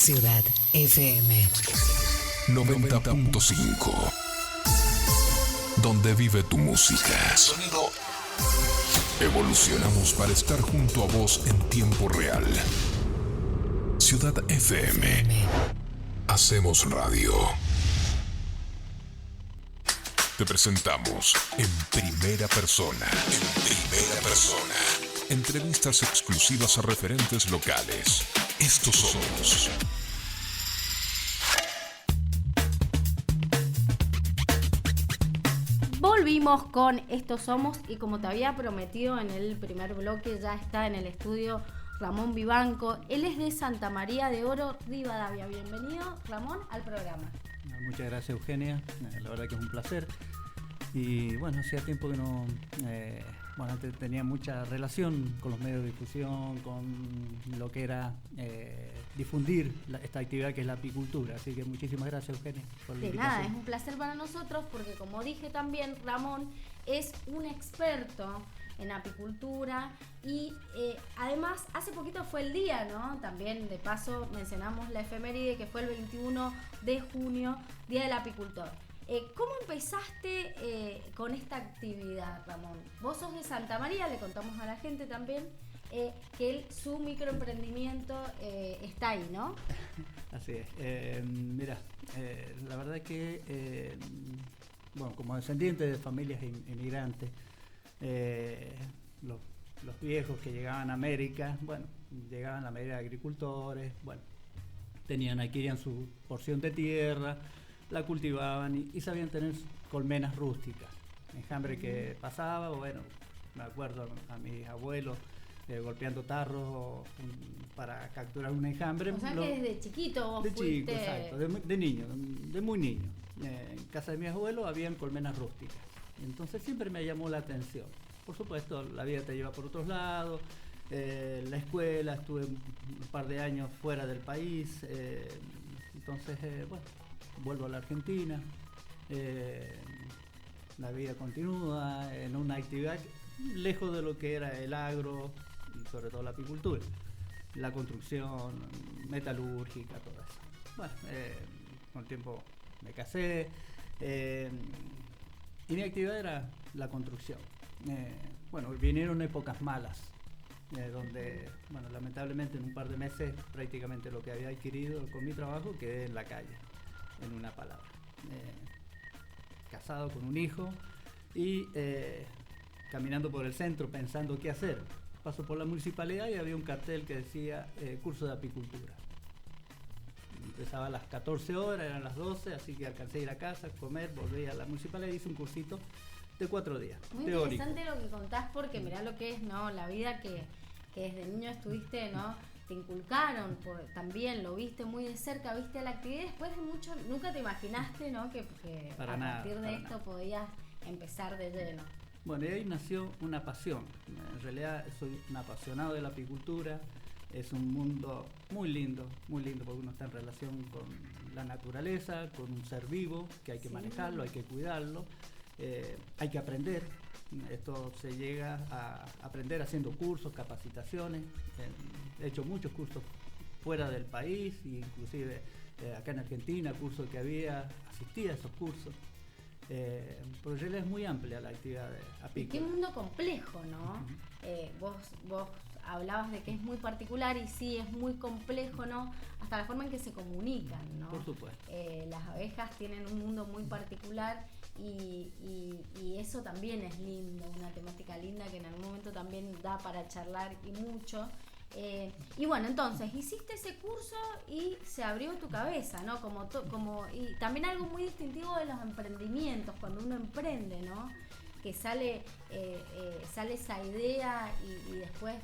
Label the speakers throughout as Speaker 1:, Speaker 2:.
Speaker 1: Ciudad FM
Speaker 2: 90.5, donde vive tu música. Sonido. Evolucionamos para estar junto a vos en tiempo real. Ciudad FM. Hacemos radio. Te presentamos en primera persona. Entrevistas exclusivas a referentes locales. Estos somos.
Speaker 3: Volvimos con Estos Somos y como te había prometido en el primer bloque, ya está en el estudio Ramón Vivanco. Él es de Santa María de Oro, Rivadavia. Bienvenido, Ramón, al programa.
Speaker 4: Muchas gracias, Eugenia. La verdad que es un placer. Y bueno, hacía tiempo que no... antes tenía mucha relación con los medios de difusión, con lo que era difundir esta actividad que es la apicultura. Así que muchísimas gracias, Eugenia, por la invitación.
Speaker 3: Nada, es un placer para nosotros porque, como dije también, Ramón es un experto en apicultura y además hace poquito fue el día, ¿no? También de paso mencionamos la efeméride que fue el 21 de junio, Día del Apicultor. ¿Cómo empezaste con esta actividad, Ramón? Vos sos de Santa María, le contamos a la gente también que su microemprendimiento está ahí, ¿no?
Speaker 4: Así es. Mira, la verdad que, como descendiente de familias inmigrantes, los viejos que llegaban a América, llegaban a la mayoría de agricultores, adquirían su porción de tierra, la cultivaban y sabían tener colmenas rústicas. Enjambre que pasaba, me acuerdo a mis abuelos golpeando tarros para capturar un enjambre.
Speaker 3: O sea que desde chiquito vos fuiste...
Speaker 4: chico, exacto, de niño, de muy niño. En casa de mis abuelos habían colmenas rústicas. Entonces siempre me llamó la atención. Por supuesto, la vida te lleva por otros lados. La escuela, estuve un par de años fuera del país. Entonces, vuelvo a la Argentina, la vida continúa en una actividad lejos de lo que era el agro y sobre todo la apicultura, la construcción metalúrgica, todo eso. Con el tiempo me casé y mi actividad era la construcción. Vinieron épocas malas, donde, lamentablemente en un par de meses prácticamente lo que había adquirido con mi trabajo quedé en la calle. En una palabra, casado con un hijo y caminando por el centro pensando qué hacer. Paso por la municipalidad y había un cartel que decía curso de apicultura. Empezaba a las 14 horas, eran las 12, así que alcancé a ir a casa, comer, volví a la municipalidad y hice un cursito de 4 días.
Speaker 3: Muy
Speaker 4: teórico.
Speaker 3: Interesante lo que contás porque mirá lo que es, ¿no? La vida que desde niño estuviste, ¿no? Te inculcaron, también lo viste muy de cerca, viste la actividad, después de mucho, nunca te imaginaste, ¿no? que a partir de esto podías empezar de lleno.
Speaker 4: Y ahí nació una pasión. En realidad soy un apasionado de la apicultura. Es un mundo muy lindo porque uno está en relación con la naturaleza, con un ser vivo que hay que manejarlo, hay que cuidarlo, hay que aprender. Esto se llega a aprender haciendo cursos, capacitaciones. He hecho muchos cursos fuera del país, inclusive acá en Argentina, cursos que asistí a esos cursos. Pero en realidad es muy amplia la actividad apícola.
Speaker 3: Qué mundo complejo, ¿no? Vos hablabas de que es muy particular y sí, es muy complejo, ¿no? Hasta la forma en que se comunican, ¿no?
Speaker 4: Por supuesto.
Speaker 3: Las abejas tienen un mundo muy particular y eso también es lindo, una temática linda que en algún momento también da para charlar y mucho. Entonces hiciste ese curso y se abrió tu cabeza, ¿no? Y también algo muy distintivo de los emprendimientos, cuando uno emprende, ¿no? Que sale esa idea y después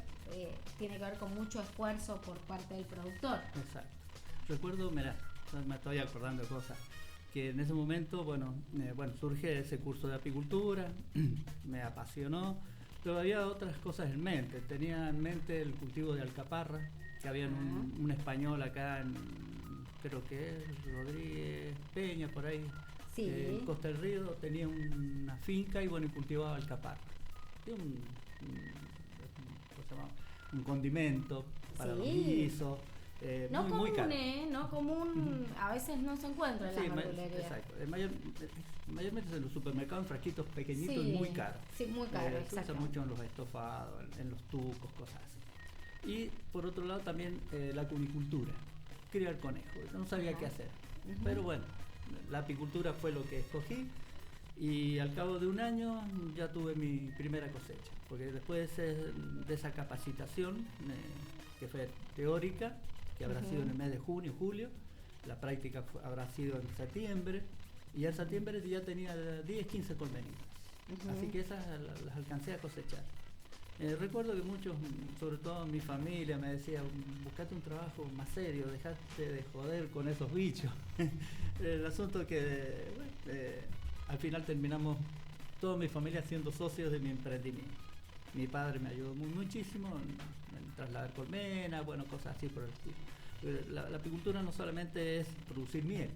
Speaker 3: tiene que ver con mucho esfuerzo por parte del productor.
Speaker 4: Exacto. Recuerdo, me estoy acordando de cosas que en ese momento, surge ese curso de apicultura, me apasionó. Pero había otras cosas en mente. Tenía en mente el cultivo de alcaparra, que había un español acá, creo que es Rodríguez Peña, por ahí.
Speaker 3: Sí.
Speaker 4: En Costa del Río tenía una finca y cultivaba alcaparra. Y un condimento para los guisos.
Speaker 3: No
Speaker 4: muy,
Speaker 3: común,
Speaker 4: muy caro.
Speaker 3: no común, a veces no se encuentra en
Speaker 4: Sí,
Speaker 3: las verdulerías.
Speaker 4: exacto. Mayormente en los supermercados, en frasquitos pequeñitos y muy caros.
Speaker 3: Sí, muy caro,
Speaker 4: Se
Speaker 3: exacto.
Speaker 4: usa mucho en los estofados, en los tucos, cosas así. Y por otro lado también la acuicultura, criar conejos. No sabía qué hacer. Pero bueno, la apicultura fue lo que escogí y al cabo de un año ya tuve mi primera cosecha. Porque después de esa capacitación, que fue teórica, que habrá sido en el mes de junio, julio, la práctica habrá sido en septiembre, y en septiembre ya tenía 10, 15 colmenitas. Así que esas las alcancé a cosechar. Recuerdo que muchos, sobre todo mi familia, me decía, buscate un trabajo más serio, dejate de joder con esos bichos. El asunto es que al final terminamos toda mi familia siendo socios de mi emprendimiento. Mi padre me ayudó muchísimo en trasladar colmenas, bueno, cosas así por el estilo. La apicultura no solamente es producir miel.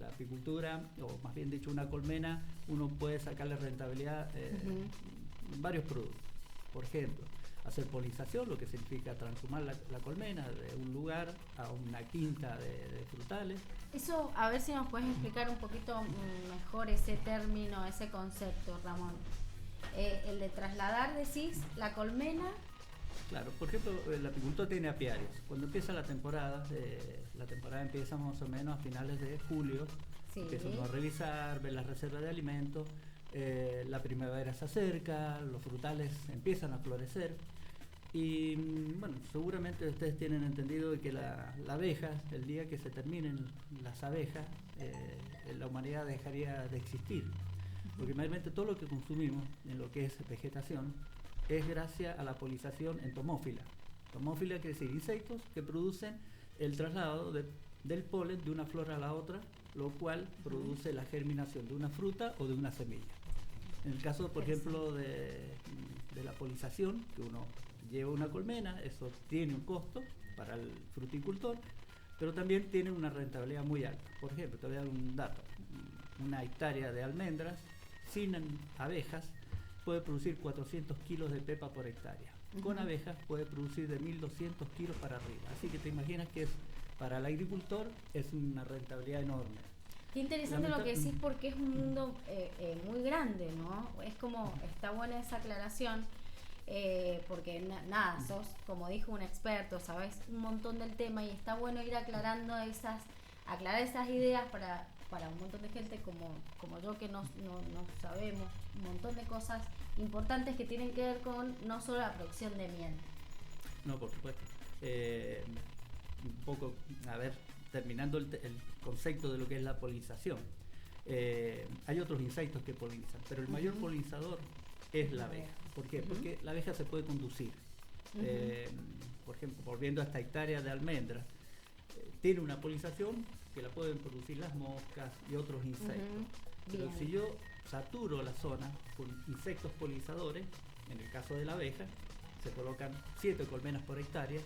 Speaker 4: La apicultura, o más bien dicho una colmena, uno puede sacarle rentabilidad en varios productos. Por ejemplo, hacer polinización, lo que significa transhumar la colmena de un lugar a una quinta de frutales.
Speaker 3: Eso, a ver si nos puedes explicar un poquito mejor ese término, ese concepto, Ramón. El de trasladar, decís, la colmena.
Speaker 4: Claro, por ejemplo, el apicultor tiene apiarios. Cuando empieza la temporada empieza más o menos a finales de julio.
Speaker 3: Sí.
Speaker 4: Empiezan a revisar, ver las reservas de alimentos. La primavera se acerca, los frutales empiezan a florecer. Y bueno, seguramente ustedes tienen entendido de que la abeja, el día que se terminen las abejas, la humanidad dejaría de existir. Porque realmente todo lo que consumimos en lo que es vegetación es gracias a la polinización entomófila. Entomófila quiere decir insectos que producen el traslado del polen de una flor a la otra, lo cual produce la germinación de una fruta o de una semilla. En el caso, por ejemplo, de la polinización, que uno lleva una colmena, eso tiene un costo para el fruticultor, pero también tiene una rentabilidad muy alta. Por ejemplo, te voy a dar un dato. Una hectárea de almendras sin abejas puede producir 400 kilos de pepa por hectárea. Con abejas puede producir de 1.200 kilos para arriba. Así que te imaginas que para el agricultor es una rentabilidad enorme.
Speaker 3: Qué interesante lo que decís, porque es un mundo muy grande, ¿no? Es como, está buena esa aclaración, porque nada, sos, como dijo un experto, sabes un montón del tema, y está bueno ir aclarar esas ideas para un montón de gente como yo, que no sabemos un montón de cosas importantes que tienen que ver con no solo la producción de miel.
Speaker 4: No, por supuesto. Un poco, a ver, terminando el concepto de lo que es la polinización. Hay otros insectos que polinizan, pero el mayor polinizador es la abeja. ¿Por qué? Porque la abeja se puede conducir. Por ejemplo, volviendo a esta hectárea de almendras, tiene una polinización que la pueden producir las moscas y otros insectos. Pero si yo saturo la zona con insectos polinizadores, en el caso de la abeja, se colocan 7 colmenas por hectárea,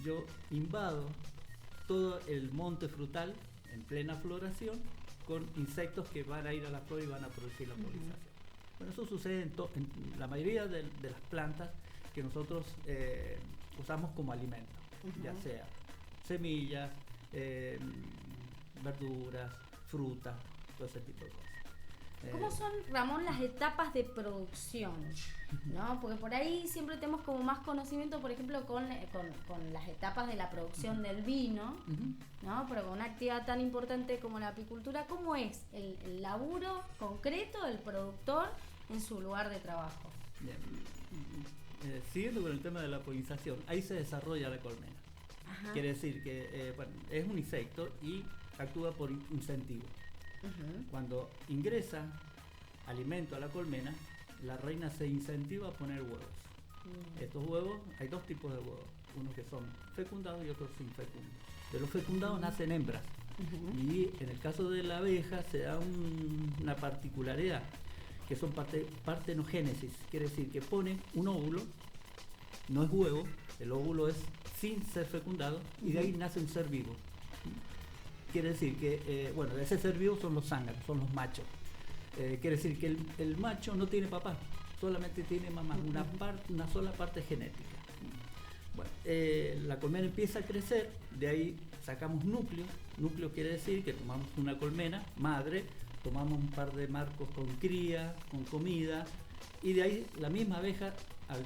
Speaker 4: yo invado todo el monte frutal en plena floración con insectos que van a ir a la flor y van a producir la polinización. Bueno, eso sucede en la mayoría de las plantas que nosotros usamos como alimento, ya sea semillas, verduras, frutas, todo ese tipo de cosas.
Speaker 3: ¿Cómo son, Ramón, las etapas de producción? ¿No? Porque por ahí siempre tenemos como más conocimiento, por ejemplo, con las etapas de la producción del vino, ¿no? Pero con una actividad tan importante como la apicultura, ¿cómo es el laburo concreto del productor en su lugar de trabajo?
Speaker 4: Bien. Siguiendo con el tema de la polinización, ahí se desarrolla la colmena. Ajá. Quiere decir que es un insecto y actúa por incentivo. Cuando ingresa alimento a la colmena, la reina se incentiva a poner huevos. Estos huevos, hay dos tipos de huevos, unos que son fecundados y otros infecundos. De los fecundados nacen hembras, y en el caso de la abeja se da una particularidad, que son partenogénesis, quiere decir que pone un óvulo, no es huevo, el óvulo es sin ser fecundado, y de ahí nace un ser vivo. Quiere decir que, ese ser vivo son los zánganos, son los machos. Quiere decir que el macho no tiene papá, solamente tiene mamá, una sola parte genética. Bueno, la colmena empieza a crecer, de ahí sacamos núcleo. Núcleo quiere decir que tomamos una colmena madre, tomamos un par de marcos con cría, con comida, y de ahí la misma abeja, al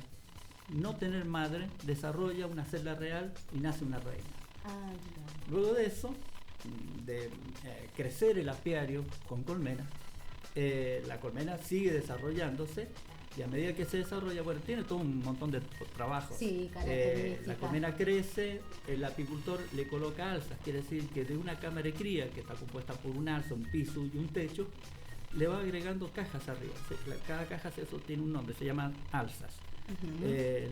Speaker 4: no tener madre, desarrolla una celda real y nace una reina. Luego de eso, de crecer el apiario con colmena, la colmena sigue desarrollándose, y a medida que se desarrolla, bueno, tiene todo un montón de trabajo.
Speaker 3: Sí,
Speaker 4: la colmena crece, el apicultor le coloca alzas, quiere decir que de una cámara de cría, que está compuesta por un alza, un piso y un techo, le va agregando cajas arriba. Cada caja eso tiene un nombre, se llaman alzas.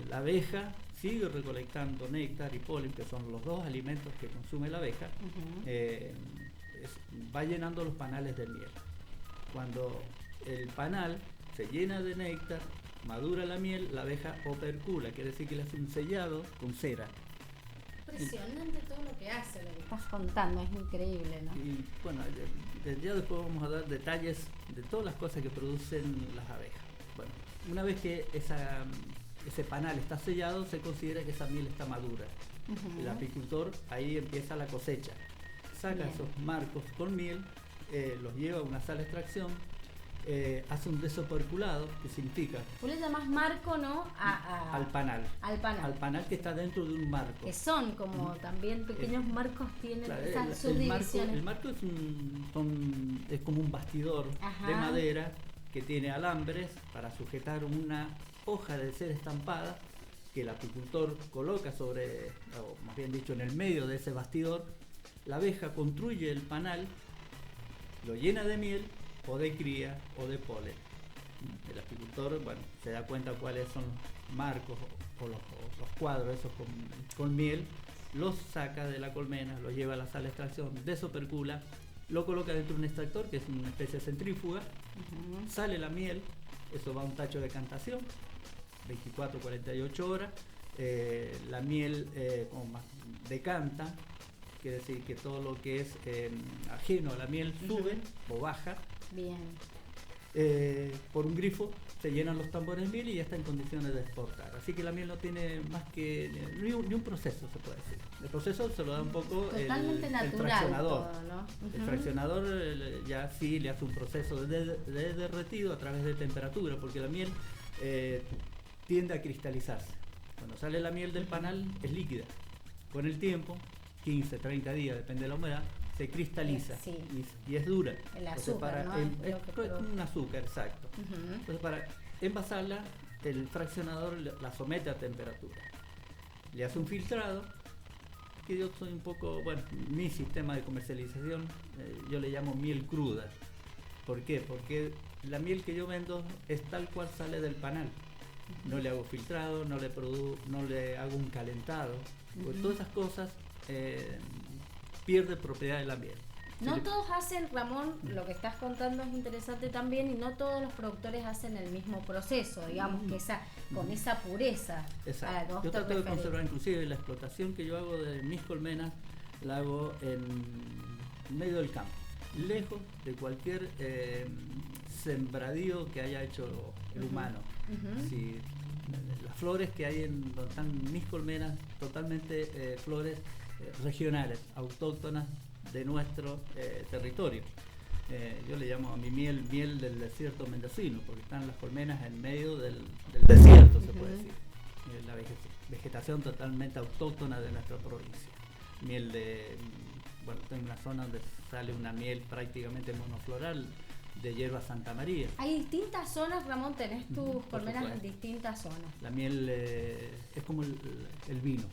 Speaker 4: La abeja sigue recolectando néctar y polen, que son los dos alimentos que consume la abeja. Va llenando los panales de miel. Cuando el panal se llena de néctar, madura la miel, la abeja opercula, quiere decir que le hace un sellado con cera.
Speaker 3: Impresionante todo lo que hace, lo que estás contando, es increíble, ¿no?
Speaker 4: Y bueno, ya después vamos a dar detalles de todas las cosas que producen las abejas. Bueno, una vez que ese panal está sellado, se considera que esa miel está madura. El apicultor ahí empieza la cosecha. Saca esos marcos con miel, los lleva a una sala de extracción, hace un desoperculado, que significa...
Speaker 3: Tú le llamás marco, ¿no?
Speaker 4: Al panal.
Speaker 3: Al panal.
Speaker 4: Al panal que está dentro de un marco.
Speaker 3: Que son como también pequeños marcos, tienen
Speaker 4: Claro,
Speaker 3: esas subdivisiones.
Speaker 4: El marco es como un bastidor de madera que tiene alambres para sujetar una hoja de cera estampada que el apicultor coloca sobre, o más bien dicho, en el medio de ese bastidor. La abeja construye el panal, lo llena de miel o de cría o de polen. El apicultor, bueno, se da cuenta cuáles son los marcos o los cuadros esos con miel, los saca de la colmena, los lleva a la sala de extracción, desopercula, lo coloca dentro de un extractor, que es una especie de centrífuga, sale la miel, eso va a un tacho de decantación, 24-48 horas, la miel decanta, quiere decir que todo lo que es ajeno a la miel sube o baja.
Speaker 3: Bien.
Speaker 4: Por un grifo se llenan los tambores de miel y ya está en condiciones de exportar. Así que la miel no tiene más que ni un proceso, se puede decir. El proceso se lo da un poco el fraccionador.
Speaker 3: Todo, ¿no?
Speaker 4: El fraccionador ya sí le hace un proceso de derretido a través de temperatura, porque la miel tiende a cristalizarse. Cuando sale la miel del panal es líquida. Con el tiempo, 15, 30 días, depende de la humedad, se cristaliza y es dura.
Speaker 3: El azúcar, ¿no?
Speaker 4: Es un azúcar, exacto. Entonces, para envasarla, el fraccionador la somete a temperatura. Le hace un filtrado, que yo soy un poco, bueno, mi sistema de comercialización, yo le llamo miel cruda. ¿Por qué? Porque la miel que yo vendo es tal cual sale del panal. No le hago filtrado, no le hago un calentado. Porque todas esas cosas pierde propiedad de la miel.
Speaker 3: No todos hacen, Ramón, lo que estás contando es interesante también, y no todos los productores hacen el mismo proceso, digamos, que con esa pureza.
Speaker 4: Exacto. Yo trato de conservar, inclusive la explotación que yo hago de mis colmenas, la hago en medio del campo, lejos de cualquier sembradío que haya hecho el humano. Si, las flores que hay donde están mis colmenas, totalmente flores regionales, autóctonas de nuestro territorio. Yo le llamo a mi miel del desierto mendocino, porque están las colmenas en medio del desierto, se puede decir. La vegetación totalmente autóctona de nuestra provincia. Miel bueno, tengo una zona donde sale una miel prácticamente monofloral de hierba Santa María.
Speaker 3: Hay distintas zonas, Ramón, tenés tus colmenas en distintas zonas.
Speaker 4: La miel es como el vino.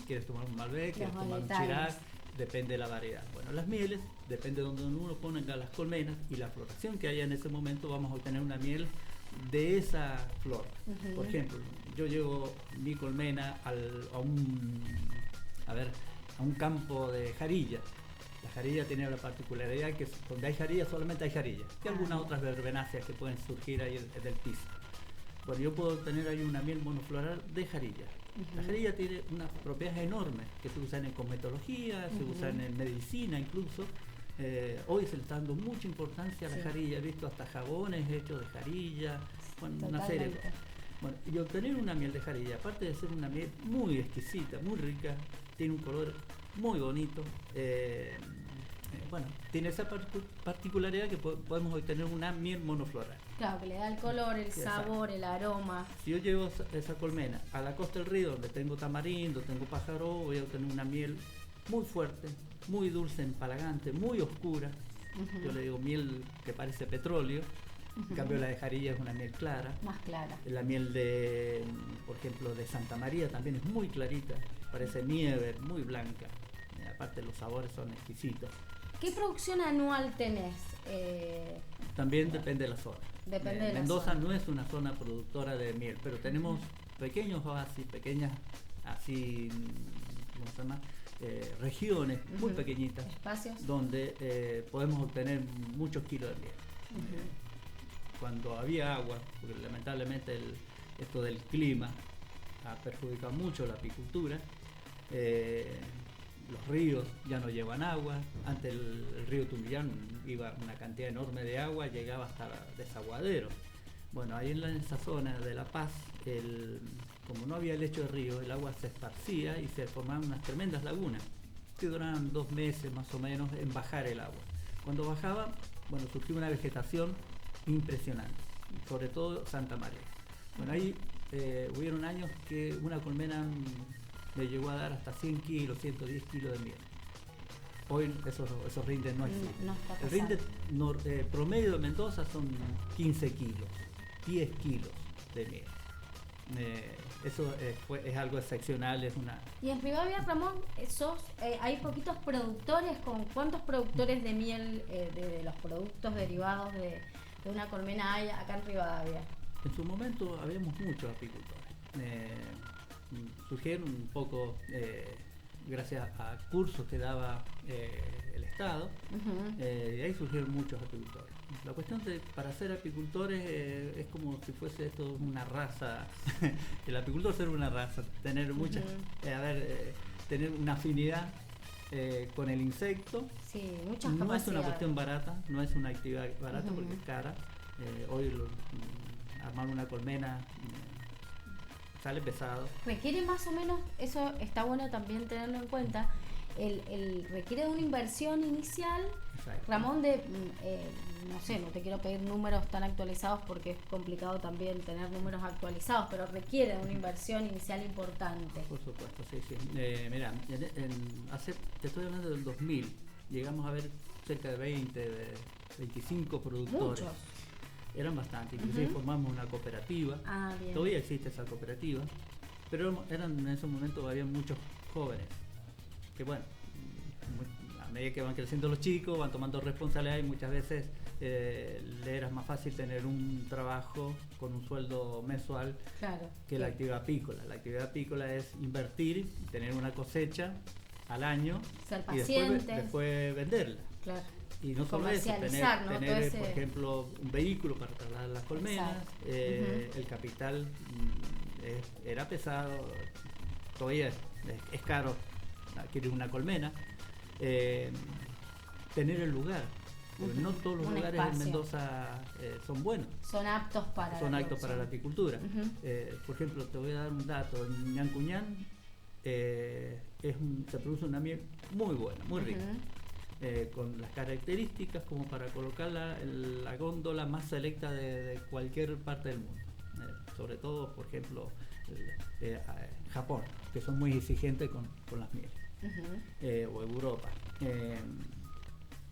Speaker 4: Quieres tomar un Malbec, quieres tomar un Chirac, depende de la variedad. Bueno, las mieles, depende de donde uno ponga las colmenas y la floración que haya en ese momento, vamos a obtener una miel de esa flor. Por ejemplo, yo llevo mi colmena a un campo de jarilla. La jarilla tiene la particularidad que donde hay jarilla solamente hay jarilla, y algunas otras verbenáceas que pueden surgir ahí del piso. Bueno, yo puedo tener ahí una miel monofloral de jarilla. La jarilla tiene unas propiedades enormes que se usan en cosmetología, se usan en medicina incluso. Hoy se le está dando mucha importancia a la jarilla, he visto hasta jabones hechos de jarilla, bueno, una serie de cosas. Bueno, y obtener una miel de Jarilla, aparte de ser una miel muy exquisita, muy rica, tiene un color muy bonito. Bueno, tiene esa particularidad que podemos obtener una miel monofloral.
Speaker 3: Claro, que le da el color, el sabor, el aroma.
Speaker 4: Si yo llevo esa colmena a la costa del río, donde tengo tamarindo, tengo pájaro, voy a obtener una miel muy fuerte, muy dulce, empalagante, muy oscura. Yo le digo miel que parece petróleo. En cambio la de Jarilla es una miel clara.
Speaker 3: Más clara.
Speaker 4: La miel de, por ejemplo, de Santa María también es muy clarita, parece nieve, muy blanca. Aparte los sabores son exquisitos.
Speaker 3: ¿Qué producción anual tenés?
Speaker 4: También depende de la zona.
Speaker 3: Depende de la
Speaker 4: Mendoza
Speaker 3: zona.
Speaker 4: no es una zona productora de miel, pero tenemos pequeños oasis, pequeñas así, ¿cómo se llama? Regiones muy pequeñitas,
Speaker 3: espacios
Speaker 4: donde podemos obtener muchos kilos de miel. Cuando había agua, porque lamentablemente esto del clima ha perjudicado mucho la apicultura, los ríos ya no llevan agua. Antes el río Tumillán iba una cantidad enorme de agua, llegaba hasta desaguaderos. Bueno, ahí en esa zona de La Paz, como no había lecho de río, el agua se esparcía y se formaban unas tremendas lagunas que duraban 2 meses más o menos en bajar el agua. Cuando bajaba, bueno, surgió una vegetación impresionante, sobre todo Santa María. Bueno, ahí hubieron años que una colmena me llegó a dar hasta 100 kilos, 110 kilos de miel. Hoy esos rindes no existen. El rinde promedio de Mendoza son 15 kilos, 10 kilos de miel. Eso es algo excepcional, es una...
Speaker 3: Y en Rivadavia, Ramón, hay poquitos productores. ¿Con cuántos productores de miel, de los productos derivados de una colmena hay acá en Rivadavia?
Speaker 4: En su momento habíamos muchos apicultores. Surgieron un poco gracias a cursos que daba el Estado, y ahí surgieron muchos apicultores. La cuestión para ser apicultores es como si fuese esto una raza. El apicultor ser una raza, tener muchas, tener una afinidad con el insecto.
Speaker 3: Sí, muchas
Speaker 4: no
Speaker 3: capacidades.
Speaker 4: Es una cuestión barata, no es una actividad barata porque es cara. Hoy armar una colmena sale pesado.
Speaker 3: Requiere más o menos, eso está bueno también tenerlo en cuenta, requiere de una inversión inicial.
Speaker 4: Exacto.
Speaker 3: Ramón, no sé, no te quiero pedir números tan actualizados porque es complicado también tener números actualizados, pero requiere de una inversión inicial importante.
Speaker 4: Por supuesto, sí. Mira, te estoy hablando del 2000, llegamos a ver cerca de 25 productores.
Speaker 3: Muchos.
Speaker 4: Eran bastantes, inclusive formamos una cooperativa.
Speaker 3: Bien.
Speaker 4: Todavía existe esa cooperativa, pero en ese momento había muchos jóvenes que, bueno, a medida que van creciendo los chicos, van tomando responsabilidad y muchas veces le era más fácil tener un trabajo con un sueldo mensual que la actividad apícola. La actividad apícola es invertir, tener una cosecha al año
Speaker 3: ser
Speaker 4: y después venderla.
Speaker 3: Claro.
Speaker 4: Y no solo eso, tener por ejemplo, un vehículo para trasladar las colmenas, el capital era pesado, todavía es caro adquirir una colmena, tener el lugar, porque no todos los lugares en Mendoza son buenos.
Speaker 3: Son aptos para
Speaker 4: la apicultura. Por ejemplo, te voy a dar un dato, en Ñancuñán se produce una miel muy buena, muy rica. Con las características como para colocar la góndola más selecta de cualquier parte del mundo. Sobre todo, por ejemplo, Japón, que son muy exigentes con las mieles, o Europa.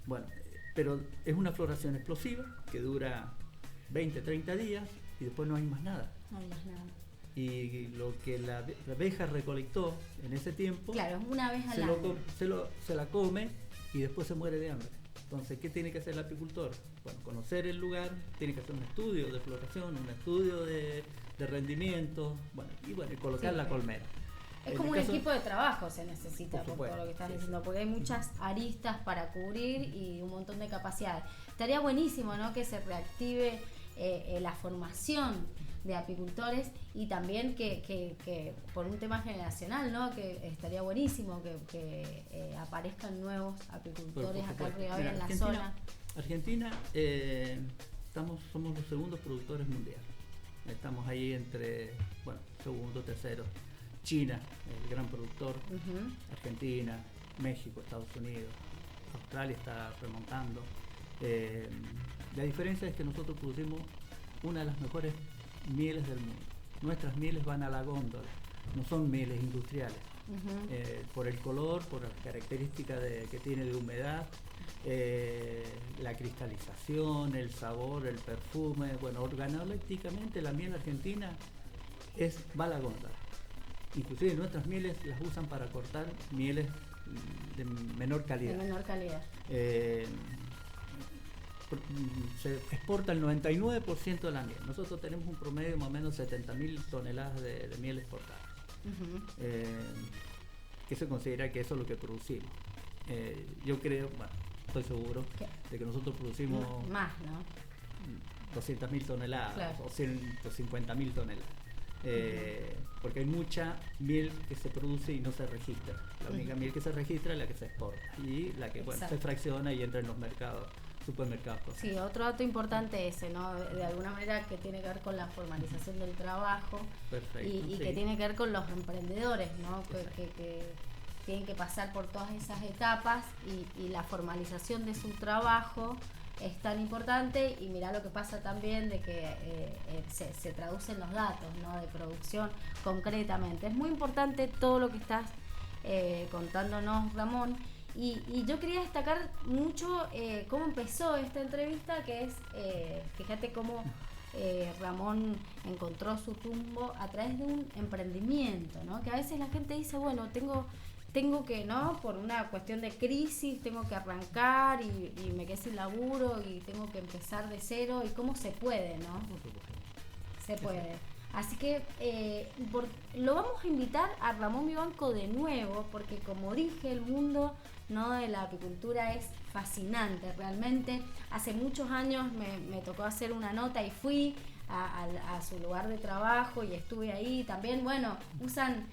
Speaker 4: Bueno, pero es una floración explosiva que dura 20, 30 días y después no hay más nada.
Speaker 3: No hay más nada.
Speaker 4: Y lo que la abeja recolectó en ese tiempo,
Speaker 3: claro, es una vez al año.
Speaker 4: Se la come y después se muere de hambre. Entonces, ¿qué tiene que hacer el apicultor? Bueno, conocer el lugar, tiene que hacer un estudio de floración, un estudio de rendimiento, y colocar la colmena.
Speaker 3: Es como un equipo de trabajo se necesita, por todo lo que estás diciendo, porque hay muchas aristas para cubrir y un montón de capacidades. Estaría buenísimo, ¿no?, que se reactive la formación de apicultores y también que por un tema generacional, ¿no?, que estaría buenísimo que aparezcan nuevos apicultores acá en Rivadavia, en la zona.
Speaker 4: Argentina, somos los segundos productores mundiales. Estamos ahí entre, bueno, segundo, tercero. China, el gran productor, Argentina, México, Estados Unidos, Australia está remontando. La diferencia es que nosotros producimos una de las mejores mieles del mundo. Nuestras mieles van a la góndola, no son mieles industriales. Por el color, por las características que tiene de humedad, la cristalización, el sabor, el perfume. Bueno, organolépticamente la miel argentina va a la góndola. Inclusive nuestras mieles las usan para cortar mieles de menor calidad.
Speaker 3: De menor calidad.
Speaker 4: Se exporta el 99% de la miel. Nosotros tenemos un promedio más o menos 70.000 toneladas de miel exportada. Que se considera que eso es lo que producimos. Yo creo, bueno, estoy seguro de que nosotros producimos
Speaker 3: más, ¿no?
Speaker 4: 200.000 toneladas,
Speaker 3: claro,
Speaker 4: o 150.000 toneladas. Porque hay mucha miel que se produce y no se registra. La única miel que se registra es la que se exporta y la que se fracciona y entra en los mercados, supermercados.
Speaker 3: Sí, otro dato importante ese, ¿no? De alguna manera que tiene que ver con la formalización del trabajo.
Speaker 4: Perfecto,
Speaker 3: y que tiene que ver con los emprendedores, ¿no? Que tienen que pasar por todas esas etapas y la formalización de su trabajo es tan importante. Y mirá lo que pasa también de que se traducen los datos, ¿no? De producción concretamente. Es muy importante todo lo que estás contándonos, Ramón. Y yo quería destacar mucho cómo empezó esta entrevista, que es, fíjate cómo Ramón encontró su rumbo a través de un emprendimiento, ¿no? Que a veces la gente dice, bueno, tengo que, ¿no? Por una cuestión de crisis, tengo que arrancar y me quedé sin laburo y tengo que empezar de cero. ¿Y cómo se puede, no? Se puede. Así que lo vamos a invitar a Ramón Vivanco de nuevo, porque como dije, el mundo, ¿no? de la apicultura es fascinante realmente. Hace muchos años me tocó hacer una nota y fui a su lugar de trabajo y estuve ahí. También, bueno, usan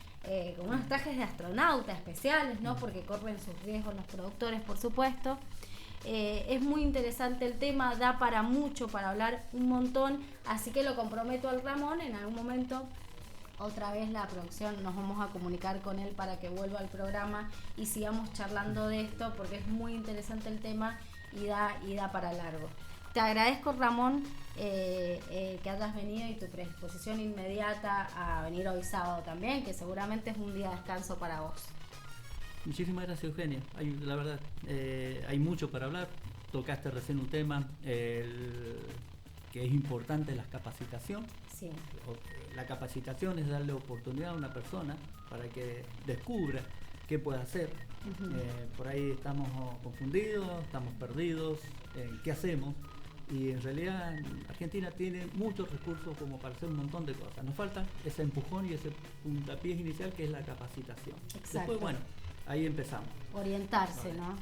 Speaker 3: con unos trajes de astronauta especiales, ¿no? Porque corren sus riesgos los productores, por supuesto. Es muy interesante el tema, da para mucho, para hablar un montón, así que lo comprometo al Ramón. En algún momento, otra vez la producción, nos vamos a comunicar con él para que vuelva al programa y sigamos charlando de esto, porque es muy interesante el tema y da para largo. Te agradezco, Ramón, que hayas venido y tu predisposición inmediata a venir hoy sábado también, que seguramente es un día de descanso para vos.
Speaker 4: Muchísimas gracias, Eugenia. La verdad, hay mucho para hablar. Tocaste recién un tema que es importante, la capacitación.
Speaker 3: Sí.
Speaker 4: La capacitación es darle oportunidad a una persona para que descubra qué puede hacer. Por ahí estamos confundidos, estamos perdidos, ¿qué hacemos? Y en realidad Argentina tiene muchos recursos como para hacer un montón de cosas. Nos falta ese empujón y ese puntapié inicial, que es la capacitación.
Speaker 3: Exacto.
Speaker 4: Después, bueno, ahí empezamos.
Speaker 3: Orientarse, ¿no?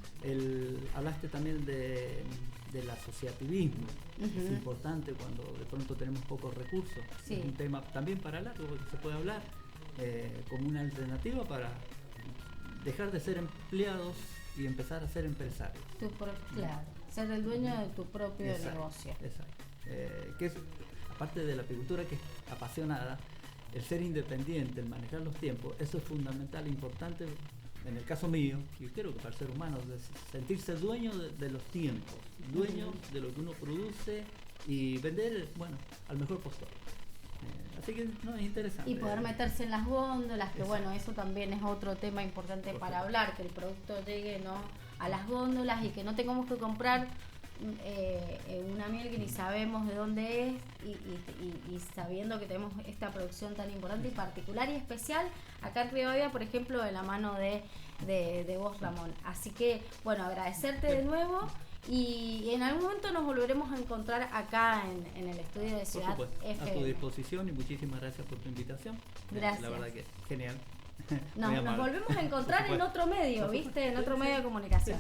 Speaker 4: Hablaste también del asociativismo. Es importante cuando de pronto tenemos pocos recursos.
Speaker 3: Sí.
Speaker 4: Es un tema también para largo que se puede hablar como una alternativa para dejar de ser empleados y empezar a ser empresarios.
Speaker 3: Claro, ser el dueño de tu propio negocio.
Speaker 4: Exacto. Que es, aparte de la apicultura, que es apasionada, el ser independiente, el manejar los tiempos, eso es fundamental, importante. En el caso mío, yo creo que para el ser humano, sentirse dueño de los tiempos, dueño de lo que uno produce y vender, bueno, al mejor postor. Así que no, es interesante.
Speaker 3: Y poder meterse en las góndolas, que bueno, eso también es otro tema importante para hablar, que el producto llegue, ¿no? a las góndolas y que no tengamos que comprar una miel que ni sabemos de dónde es y sabiendo que tenemos esta producción tan importante y particular y especial acá en Rivadavia, por ejemplo, de la mano de vos, Ramón. Así que, bueno, agradecerte de nuevo y en algún momento nos volveremos a encontrar acá en el estudio de Ciudad FM.
Speaker 4: A tu disposición y muchísimas gracias por tu invitación.
Speaker 3: Gracias.
Speaker 4: La verdad que genial.
Speaker 3: Nos volvemos a encontrar en otro medio, ¿viste? En otro medio de comunicación.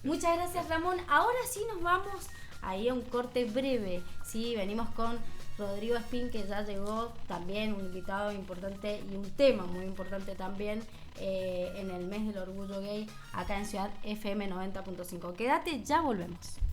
Speaker 3: Muchas gracias, Ramón. Ahora sí nos vamos ahí a un corte breve. Sí, venimos con Rodrigo Espín, que ya llegó también, un invitado importante y un tema muy importante también en el mes del orgullo gay acá en Ciudad FM 90.5. Quédate, ya volvemos.